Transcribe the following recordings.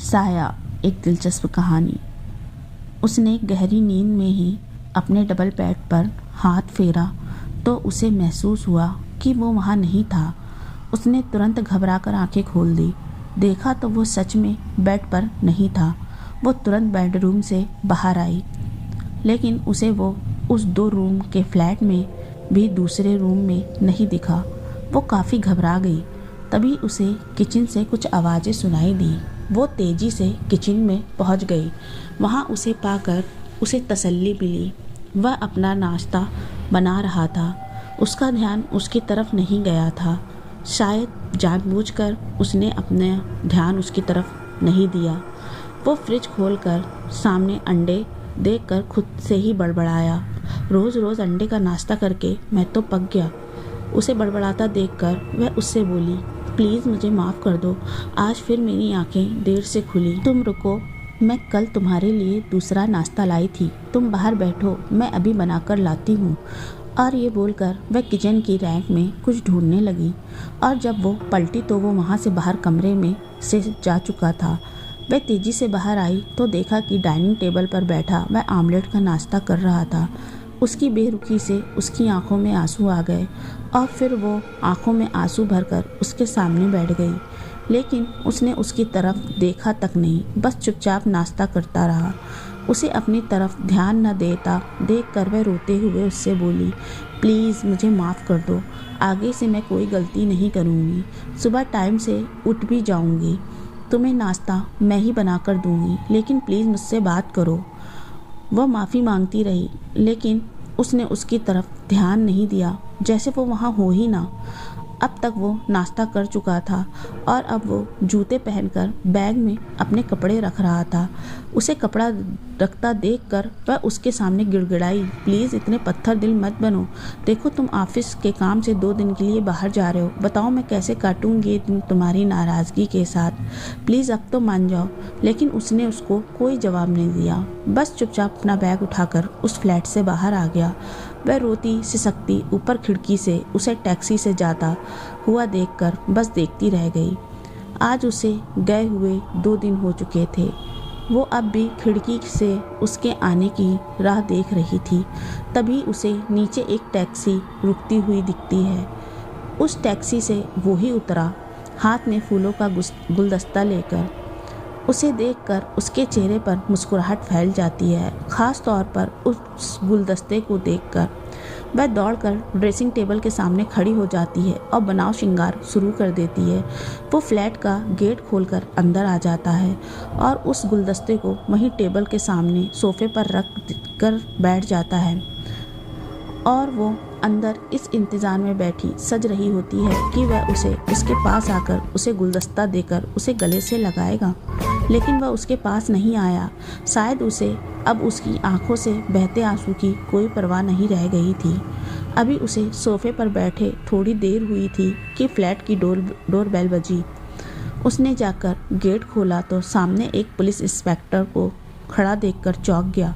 साया, एक दिलचस्प कहानी। उसने गहरी नींद में ही अपने डबल बेड पर हाथ फेरा तो उसे महसूस हुआ कि वो वहाँ नहीं था। उसने तुरंत घबराकर आंखें खोल दी। देखा तो वो सच में बेड पर नहीं था। वो तुरंत बेडरूम से बाहर आई, लेकिन उसे वो उस 2 रूम के फ्लैट में भी दूसरे रूम में नहीं दिखा। वो काफ़ी घबरा गई। तभी उसे किचन से कुछ आवाज़ें सुनाई दी। वो तेज़ी से किचन में पहुंच गई। वहां उसे पाकर उसे तसल्ली मिली। वह अपना नाश्ता बना रहा था। उसका ध्यान उसकी तरफ नहीं गया था। शायद जानबूझकर उसने अपना ध्यान उसकी तरफ नहीं दिया। वो फ्रिज खोलकर सामने अंडे देखकर खुद से ही बड़बड़ाया, रोज़ रोज़ अंडे का नाश्ता करके मैं तो पक गया। उसे बड़बड़ाता देखकर वह उससे बोली, प्लीज़ मुझे माफ़ कर दो, आज फिर मेरी आंखें देर से खुली। तुम रुको, मैं कल तुम्हारे लिए दूसरा नाश्ता लाई थी। तुम बाहर बैठो, मैं अभी बनाकर लाती हूँ। और ये बोलकर वह किचन की रैक में कुछ ढूंढने लगी। और जब वो पलटी तो वो वहाँ से बाहर कमरे में से जा चुका था। वह तेज़ी से बाहर आई तो देखा कि डाइनिंग टेबल पर बैठा वह आमलेट का नाश्ता कर रहा था। उसकी बेरुखी से उसकी आंखों में आंसू आ गए और फिर वो आंखों में आंसू भरकर उसके सामने बैठ गई। लेकिन उसने उसकी तरफ देखा तक नहीं, बस चुपचाप नाश्ता करता रहा। उसे अपनी तरफ ध्यान न देता देखकर वह रोते हुए उससे बोली, प्लीज़ मुझे माफ़ कर दो, आगे से मैं कोई गलती नहीं करूँगी। सुबह टाइम से उठ भी जाऊँगी। तुम्हें नाश्ता मैं ही बना कर दूँगी, लेकिन प्लीज़ मुझसे बात करो। वह माफ़ी मांगती रही, लेकिन उसने उसकी तरफ ध्यान नहीं दिया, जैसे वो वहाँ हो ही ना। अब तक वो नाश्ता कर चुका था और अब वो जूते पहनकर बैग में अपने कपड़े रख रहा था। उसे कपड़ा रखता देखकर वह उसके सामने गिड़गिड़ाई, प्लीज़ इतने पत्थर दिल मत बनो। देखो तुम ऑफिस के काम से 2 दिन के लिए बाहर जा रहे हो। बताओ मैं कैसे काटूंगी ये दिन तुम्हारी नाराज़गी के साथ। प्लीज़ अब तो मान जाओ। लेकिन उसने उसको कोई जवाब नहीं दिया, बस चुपचाप अपना बैग उठाकर उस फ्लैट से बाहर आ गया। वह रोती सिसकती ऊपर खिड़की से उसे टैक्सी से जाता हुआ देखकर बस देखती रह गई। आज उसे गए हुए 2 दिन हो चुके थे। वो अब भी खिड़की से उसके आने की राह देख रही थी। तभी उसे नीचे एक टैक्सी रुकती हुई दिखती है। उस टैक्सी से वो ही उतरा, हाथ में फूलों का गुलदस्ता लेकर। उसे देखकर उसके चेहरे पर मुस्कुराहट फैल जाती है, ख़ास तौर पर उस गुलदस्ते को देखकर। वह दौड़कर ड्रेसिंग टेबल के सामने खड़ी हो जाती है और बनाव श्रृंगार शुरू कर देती है। वो फ्लैट का गेट खोलकर अंदर आ जाता है और उस गुलदस्ते को वहीं टेबल के सामने सोफे पर रख कर बैठ जाता है। और वो अंदर इस इंतज़ार में बैठी सज रही होती है कि वह उसे उसके पास आकर उसे गुलदस्ता देकर उसे गले से लगाएगा, लेकिन वह उसके पास नहीं आया। शायद उसे अब उसकी आंखों से बहते आंसू की कोई परवाह नहीं रह गई थी। अभी उसे सोफे पर बैठे थोड़ी देर हुई थी कि फ्लैट की डोर बेल बजी। उसने जाकर गेट खोला तो सामने एक पुलिस इंस्पेक्टर को खड़ा देखकर चौंक गया।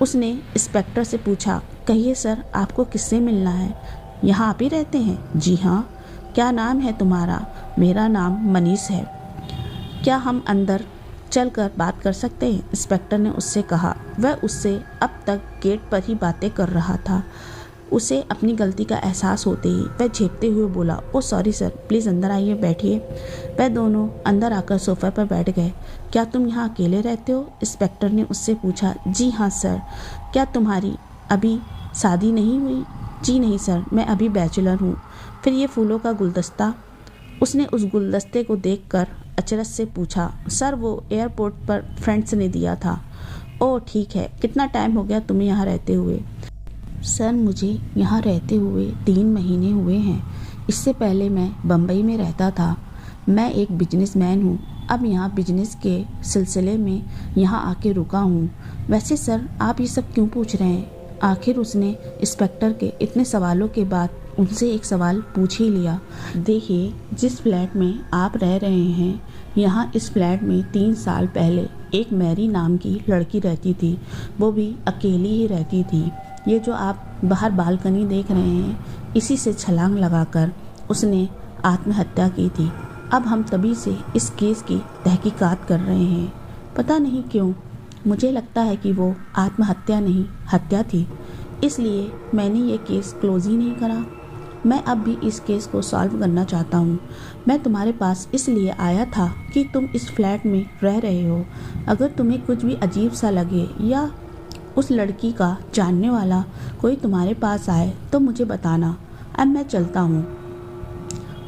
उसने इंस्पेक्टर से पूछा, कहिए सर, आपको किससे मिलना है? यहाँ आप ही रहते हैं? जी हाँ। क्या नाम है तुम्हारा? मेरा नाम मनीष है। क्या हम अंदर चलकर बात कर सकते हैं? इंस्पेक्टर ने उससे कहा। वह उससे अब तक गेट पर ही बातें कर रहा था। उसे अपनी गलती का एहसास होते ही वह झेपते हुए बोला, ओ सॉरी सर, प्लीज़ अंदर आइए, बैठिए। वह दोनों अंदर आकर सोफे पर बैठ गए। क्या तुम यहाँ अकेले रहते हो? इंस्पेक्टर ने उससे पूछा। जी हाँ सर। क्या तुम्हारी अभी शादी नहीं हुई? जी नहीं सर, मैं अभी बैचलर हूँ। फिर ये फूलों का गुलदस्ता? उसने उस गुलदस्ते को देखकर अचरज से पूछा। सर, वो एयरपोर्ट पर फ्रेंड्स ने दिया था। ओह ठीक है। कितना टाइम हो गया तुम्हें यहाँ रहते हुए? सर, मुझे यहाँ रहते हुए 3 महीने हुए हैं। इससे पहले मैं बम्बई में रहता था। मैं एक बिजनेसमैन हूँ। अब यहाँ बिजनेस के सिलसिले में यहाँ आके रुका हूँ। वैसे सर, आप ये सब क्यों पूछ रहे हैं? आखिर उसने इंस्पेक्टर के इतने सवालों के बाद उनसे एक सवाल पूछ ही लिया। देखिए, जिस फ्लैट में आप रह रहे हैं, यहाँ इस फ्लैट में 3 साल पहले एक मैरी नाम की लड़की रहती थी। वो भी अकेली ही रहती थी। ये जो आप बाहर बालकनी देख रहे हैं, इसी से छलांग लगाकर उसने आत्महत्या की थी। अब हम तभी से इस केस की तहकीकात कर रहे हैं। पता नहीं क्यों मुझे लगता है कि वो आत्महत्या नहीं हत्या थी, इसलिए मैंने ये केस क्लोज ही नहीं करा। मैं अब भी इस केस को सॉल्व करना चाहता हूँ। मैं तुम्हारे पास इसलिए आया था कि तुम इस फ्लैट में रह रहे हो। अगर तुम्हें कुछ भी अजीब सा लगे या उस लड़की का जानने वाला कोई तुम्हारे पास आए तो मुझे बताना। अब मैं चलता हूँ।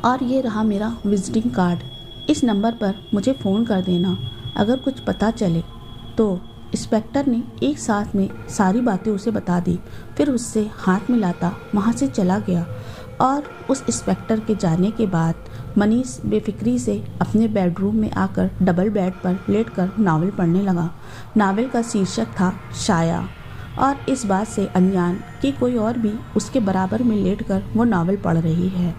और ये रहा मेरा विजिटिंग कार्ड। इस नंबर पर मुझे फ़ोन कर देना अगर कुछ पता चले तो। इंस्पेक्टर ने एक साथ में सारी बातें उसे बता दी, फिर उससे हाथ मिलाता वहाँ से चला गया। और उस इंस्पेक्टर के जाने के बाद मनीष बेफिक्री से अपने बेडरूम में आकर डबल बेड पर लेटकर नावल पढ़ने लगा। नावल का शीर्षक था शाया, और इस बात से अनजान कि कोई और भी उसके बराबर में लेटकर वो नावल पढ़ रही है।